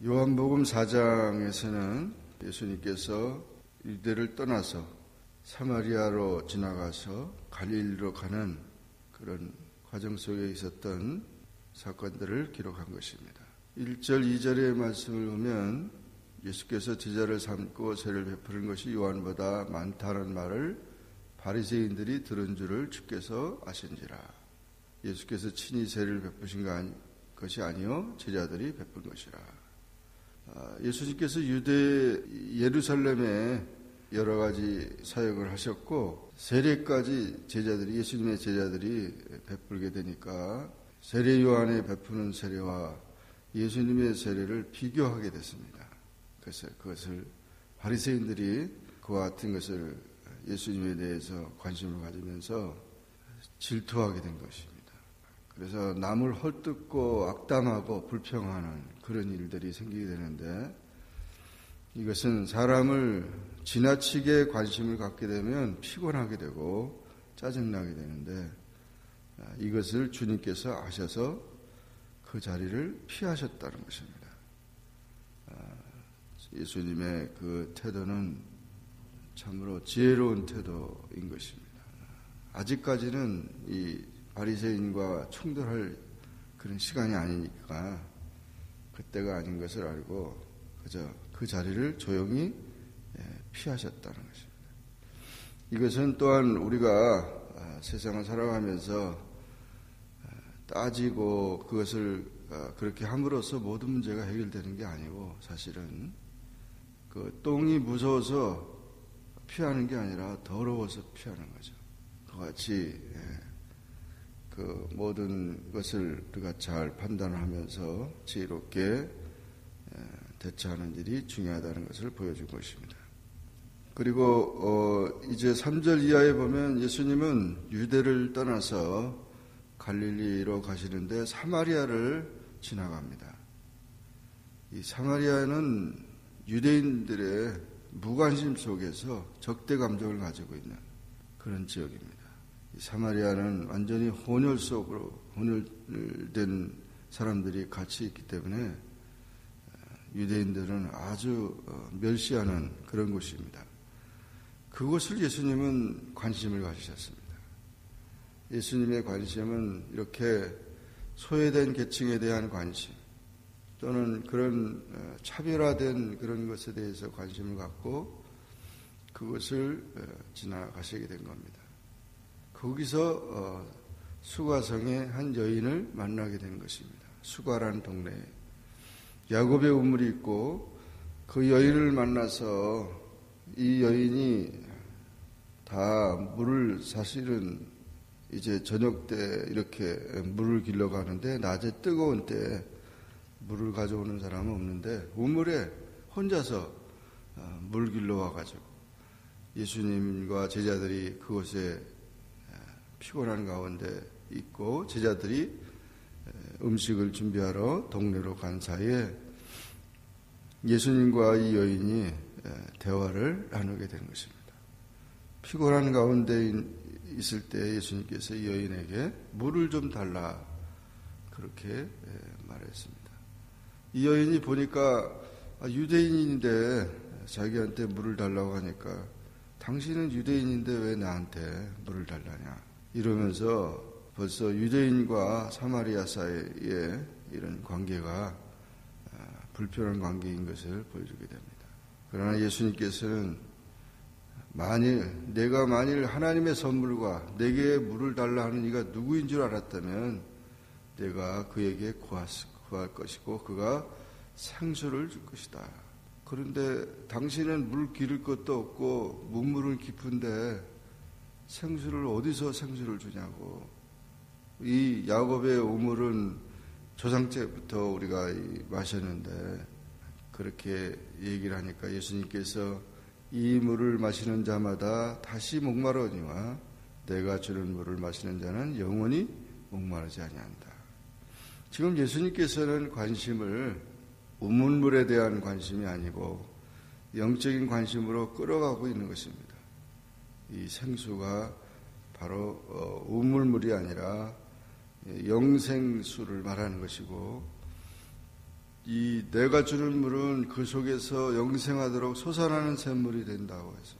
요한복음 4장에서는 예수님께서 유대를 떠나서 사마리아로 지나가서 갈릴리로 가는 그런 과정 속에 있었던 사건들을 기록한 것입니다. 1절, 2절의 말씀을 보면 예수께서 제자를 삼고 세를 베푸는 것이 요한보다 많다는 말을 바리새인들이 들은 줄을 주께서 아신지라. 예수께서 친히 세를 베푸신 것이 아니요 제자들이 베푼 것이라. 예수님께서 예루살렘에 여러 가지 사역을 하셨고 세례까지 예수님의 제자들이 베풀게 되니까 세례 요한이 베푸는 세례와 예수님의 세례를 비교하게 됐습니다. 그래서 그것을 바리새인들이 그와 같은 것을 예수님에 대해서 관심을 가지면서 질투하게 된 것입니다. 그래서 남을 헐뜯고 악담하고 불평하는 그런 일들이 생기게 되는데, 이것은 사람을 지나치게 관심을 갖게 되면 피곤하게 되고 짜증나게 되는데, 이것을 주님께서 아셔서 그 자리를 피하셨다는 것입니다. 예수님의 그 태도는 참으로 지혜로운 태도인 것입니다. 아직까지는 이 바리새인과 충돌할 그런 시간이 아니니까 그때가 아닌 것을 알고 그저 그 자리를 조용히 피하셨다는 것입니다. 이것은 또한 우리가 세상을 살아가면서 따지고 그것을 그렇게 함으로써 모든 문제가 해결되는 게 아니고, 사실은 그 똥이 무서워서 피하는 게 아니라 더러워서 피하는 거죠. 그와 같이 그 모든 것을 우리가 잘 판단하면서 지혜롭게 대처하는 일이 중요하다는 것을 보여준 것입니다. 그리고 이제 3절 이하에 보면 예수님은 유대를 떠나서 갈릴리로 가시는데 사마리아를 지나갑니다. 이 사마리아는 유대인들의 무관심 속에서 적대 감정을 가지고 있는 그런 지역입니다. 이 사마리아는 완전히 혼혈된 사람들이 같이 있기 때문에 유대인들은 아주 멸시하는 그런 곳입니다. 그것을 예수님은 관심을 가지셨습니다. 예수님의 관심은 이렇게 소외된 계층에 대한 관심, 또는 그런 차별화된 그런 것에 대해서 관심을 갖고 그것을 지나가시게 된 겁니다. 거기서 수가성의 한 여인을 만나게 된 것입니다. 수가라는 동네에 야곱의 우물이 있고, 그 여인을 만나서 이 여인이 다 물을, 사실은 이제 저녁 때 이렇게 물을 길러 가는데 낮에 뜨거운 때 물을 가져오는 사람은 없는데 우물에 혼자서 물 길러 와가지고 예수님과 제자들이 그곳에 피곤한 가운데 있고, 제자들이 음식을 준비하러 동네로 간 사이에 예수님과 이 여인이 대화를 나누게 된 것입니다. 피곤한 가운데 있을 때 예수님께서 이 여인에게 물을 좀 달라 그렇게 말했습니다. 이 여인이 보니까 유대인인데 자기한테 물을 달라고 하니까 당신은 유대인인데 왜 나한테 물을 달라냐 이러면서 벌써 유대인과 사마리아 사이에 이런 관계가 불편한 관계인 것을 보여주게 됩니다. 그러나 예수님께서는 내가 만일 하나님의 선물과 내게 물을 달라 하는 이가 누구인 줄 알았다면 내가 그에게 구할 것이고 그가 생수를 줄 것이다. 그런데 당신은 물 기를 것도 없고 문물은 깊은데 생수를 어디서 생수를 주냐고. 이 야곱의 우물은 조상 때부터 우리가 마셨는데, 그렇게 얘기를 하니까 예수님께서 이 물을 마시는 자마다 다시 목마르니와 내가 주는 물을 마시는 자는 영원히 목마르지 아니한다. 지금 예수님께서는 관심을 우물물에 대한 관심이 아니고 영적인 관심으로 끌어가고 있는 것입니다. 이 생수가 바로 우물물이 아니라 영생수를 말하는 것이고, 이 내가 주는 물은 그 속에서 영생하도록 솟아나는 샘물이 된다고 해서.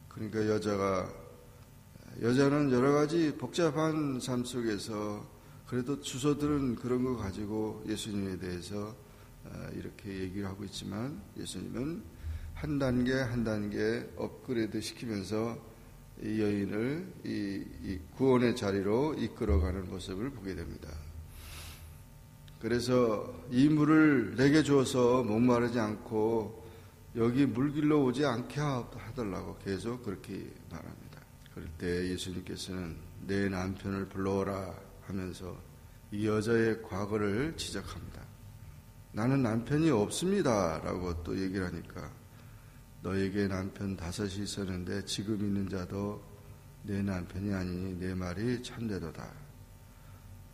그러니까 여자는 여러 가지 복잡한 삶 속에서 그래도 주소들은 그런 거 가지고 예수님에 대해서 이렇게 얘기를 하고 있지만, 예수님은 한 단계 한 단계 업그레이드 시키면서 이 여인을 이 구원의 자리로 이끌어가는 모습을 보게 됩니다. 그래서 이 물을 내게 주어서 목마르지 않고 여기 물길로 오지 않게 하달라고 계속 그렇게 말합니다. 그럴 때 예수님께서는 내 남편을 불러오라 하면서 이 여자의 과거를 지적합니다. 나는 남편이 없습니다 라고 또 얘기를 하니까, 너에게 남편 5이 있었는데 지금 있는 자도 내 남편이 아니니 내 말이 참되도다.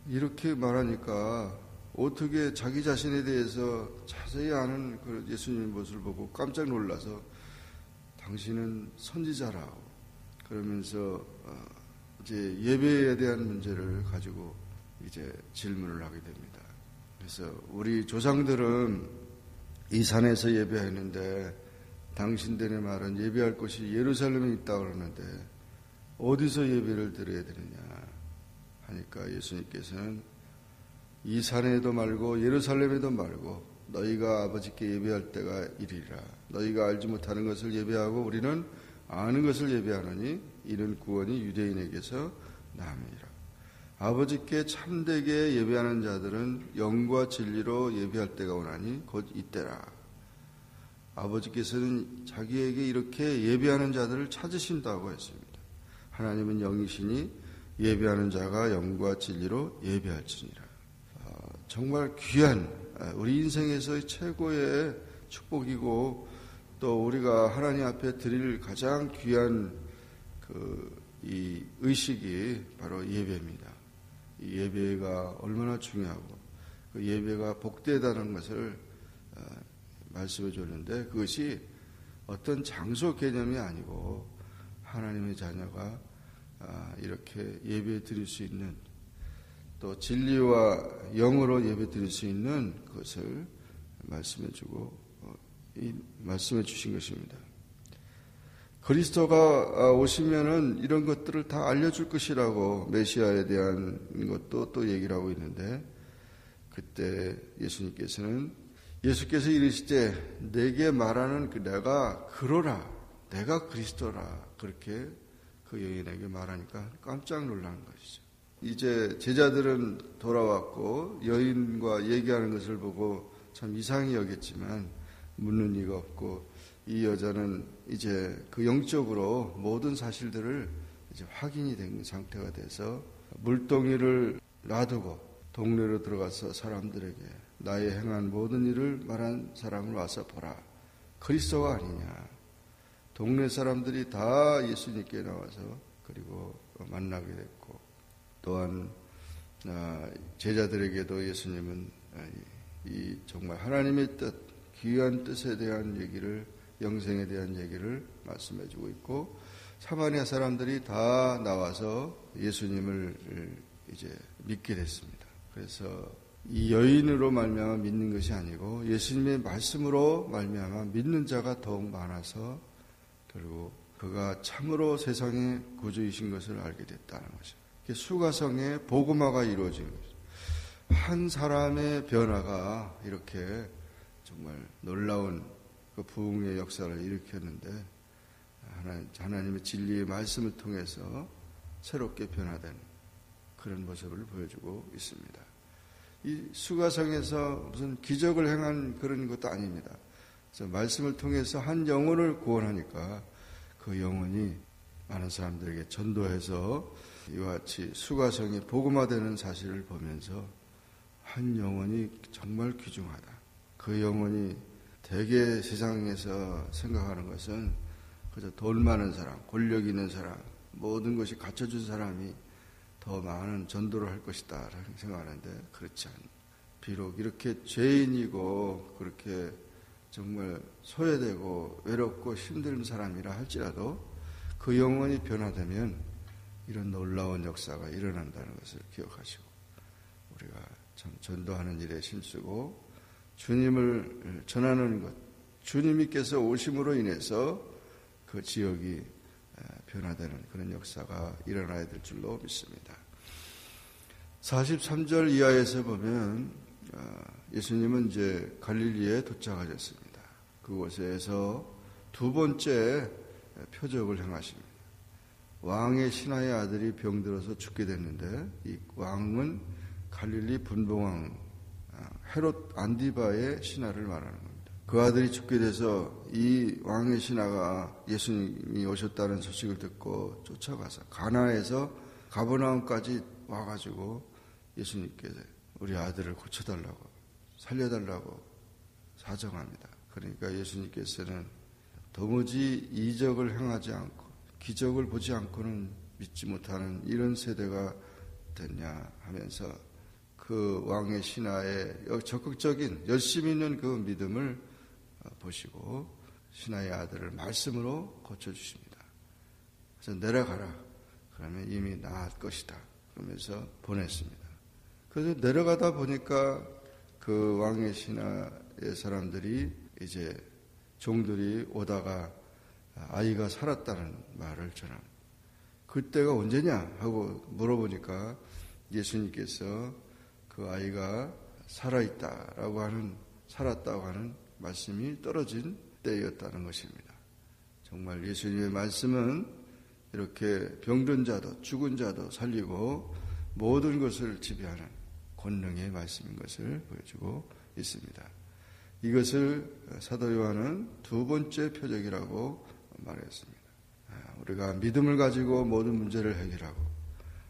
이렇게 말하니까 어떻게 자기 자신에 대해서 자세히 아는 그 예수님의 모습을 보고 깜짝 놀라서 당신은 선지자라고 그러면서 이제 예배에 대한 문제를 가지고 이제 질문을 하게 됩니다. 그래서 우리 조상들은 이 산에서 예배했는데 당신들의 말은 예배할 곳이 예루살렘에 있다고 그러는데 어디서 예배를 드려야 되느냐 하니까, 예수님께서는 이 산에도 말고 예루살렘에도 말고 너희가 아버지께 예배할 때가 이리라. 너희가 알지 못하는 것을 예배하고 우리는 아는 것을 예배하노니 이는 구원이 유대인에게서 남이라. 아버지께 참되게 예배하는 자들은 영과 진리로 예배할 때가 오나니 곧 이때라. 아버지께서는 자기에게 이렇게 예배하는 자들을 찾으신다고 했습니다. 하나님은 영이시니 예배하는 자가 영과 진리로 예배할지니라. 정말 귀한, 우리 인생에서의 최고의 축복이고 또 우리가 하나님 앞에 드릴 가장 귀한 이 의식이 바로 예배입니다. 이 예배가 얼마나 중요하고 그 예배가 복되다는 것을 말씀해 줬는데, 그것이 어떤 장소 개념이 아니고 하나님의 자녀가 이렇게 예배 드릴 수 있는, 또 진리와 영으로 예배 드릴 수 있는 것을 말씀해 주고 말씀해 주신 것입니다. 그리스도가 오시면은 이런 것들을 다 알려줄 것이라고 메시아에 대한 것도 또 얘기를 하고 있는데, 그때 예수께서 이르시되 내게 말하는 내가 그러라, 내가 그리스도라, 그렇게 그 여인에게 말하니까 깜짝 놀라는 것이죠. 이제 제자들은 돌아왔고 여인과 얘기하는 것을 보고 참 이상히 여겼지만 묻는 이가 없고, 이 여자는 이제 그 영적으로 모든 사실들을 이제 확인이 된 상태가 돼서 물동이를 놔두고 동네로 들어가서 사람들에게 나의 행한 모든 일을 말한 사람을 와서 보라, 그리스도가 아니냐. 동네 사람들이 다 예수님께 나와서 그리고 만나게 됐고, 또한 제자들에게도 예수님은 이 정말 하나님의 뜻, 귀한 뜻에 대한 얘기를, 영생에 대한 얘기를 말씀해주고 있고, 사마리아 사람들이 다 나와서 예수님을 이제 믿게 됐습니다. 그래서 이 여인으로 말미암아 믿는 것이 아니고 예수님의 말씀으로 말미암아 믿는 자가 더욱 많아서 결국 그가 참으로 세상의 구주이신 것을 알게 됐다는 것입니다. 수가성의 복음화가 이루어진 것입니다. 한 사람의 변화가 이렇게 정말 놀라운 그 부흥의 역사를 일으켰는데, 하나님의 진리의 말씀을 통해서 새롭게 변화된 그런 모습을 보여주고 있습니다. 이 수가성에서 무슨 기적을 행한 그런 것도 아닙니다. 그래서 말씀을 통해서 한 영혼을 구원하니까 그 영혼이 많은 사람들에게 전도해서 이와 같이 수가성이 복음화되는 사실을 보면서 한 영혼이 정말 귀중하다. 그 영혼이 대개 세상에서 생각하는 것은 그저 돈 많은 사람, 권력 있는 사람, 모든 것이 갖춰준 사람이 더 많은 전도를 할 것이다 라고 생각하는데, 그렇지 않습니다. 비록 이렇게 죄인이고 그렇게 정말 소외되고 외롭고 힘든 사람이라 할지라도 그 영혼이 변화되면 이런 놀라운 역사가 일어난다는 것을 기억하시고, 우리가 참 전도하는 일에 힘쓰고 주님을 전하는 것, 주님께서 오심으로 인해서 그 지역이 변화되는 그런 역사가 일어나야 될 줄로 믿습니다. 43절 이하에서 보면 예수님은 이제 갈릴리에 도착하셨습니다. 그곳에서 두 번째 표적을 행하십니다. 왕의 신하의 아들이 병들어서 죽게 됐는데 이 왕은 갈릴리 분봉왕 헤롯 안디바의 신하를 말하는 겁니다. 그 아들이 죽게 돼서 이 왕의 신하가 예수님이 오셨다는 소식을 듣고 쫓아가서 가나에서 가버나움까지 와가지고 예수님께 우리 아들을 고쳐달라고 살려달라고 사정합니다. 그러니까 예수님께서는 도무지 이적을 행하지 않고 기적을 보지 않고는 믿지 못하는 이런 세대가 됐냐 하면서 그 왕의 신하의 적극적인 열심히 있는 그 믿음을 보시고 신하의 아들을 말씀으로 고쳐주십니다. 그래서 내려가라. 그러면 이미 나을 것이다. 그러면서 보냈습니다. 그래서 내려가다 보니까 그 왕의 신하의 사람들이 이제 종들이 오다가 아이가 살았다는 말을 전합니다. 그때가 언제냐 하고 물어보니까 예수님께서 그 아이가 살았다고 하는 말씀이 떨어진 때였다는 것입니다. 정말 예수님의 말씀은 이렇게 병든 자도 죽은 자도 살리고 모든 것을 지배하는 권능의 말씀인 것을 보여주고 있습니다. 이것을 사도 요한은 두 번째 표적이라고 말했습니다. 우리가 믿음을 가지고 모든 문제를 해결하고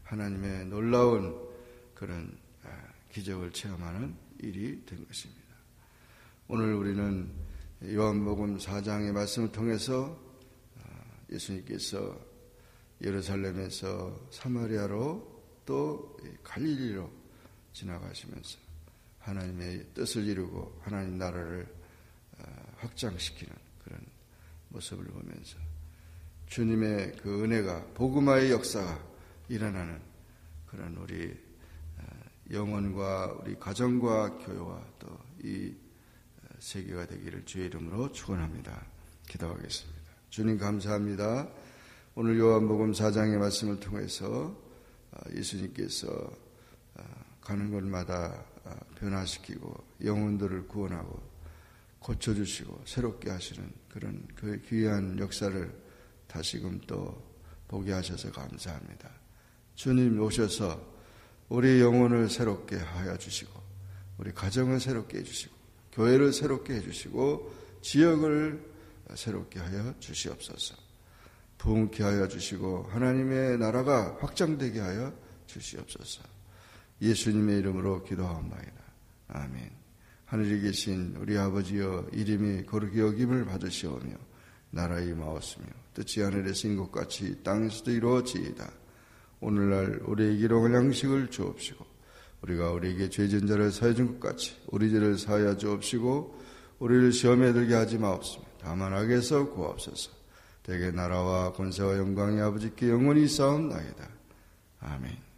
하나님의 놀라운 그런 기적을 체험하는 일이 된 것입니다. 오늘 우리는 요한복음 4장의 말씀을 통해서 예수님께서 예루살렘에서 사마리아로 또 갈릴리로 지나가시면서 하나님의 뜻을 이루고 하나님 나라를 확장시키는 그런 모습을 보면서 주님의 그 은혜가 복음화의 역사가 일어나는 그런 우리 영혼과 우리 가정과 교회와 또 이 세계가 되기를 주의 이름으로 축원합니다. 기도하겠습니다. 주님 감사합니다. 오늘 요한복음 4장의 말씀을 통해서 예수님께서 가는 곳마다 변화시키고 영혼들을 구원하고 고쳐주시고 새롭게 하시는 그런 그 귀한 역사를 다시금 또 보게 하셔서 감사합니다. 주님 오셔서 우리 영혼을 새롭게 하여 주시고 우리 가정을 새롭게 해주시고 교회를 새롭게 해주시고 지역을 새롭게 하여 주시옵소서. 부흥케 하여 주시고 하나님의 나라가 확장되게 하여 주시옵소서. 예수님의 이름으로 기도하옵나이다. 아멘. 하늘에 계신 우리 아버지여 이름이 거룩히 여김을 받으시오며 나라의 임하옵시며 뜻이 하늘에서 인 것 같이 땅에서도 이루어지이다. 오늘날 우리에게 일용할 양식을 주옵시고 우리가 우리에게 죄진 자를 사해 준 것 같이 우리 죄를 사하여 주옵시고 우리를 시험에 들게 하지 마옵시며 다만 악에서 구하옵소서. 대개 나라와 권세와 영광이 아버지께 영원히 있사옵나이다. 아멘.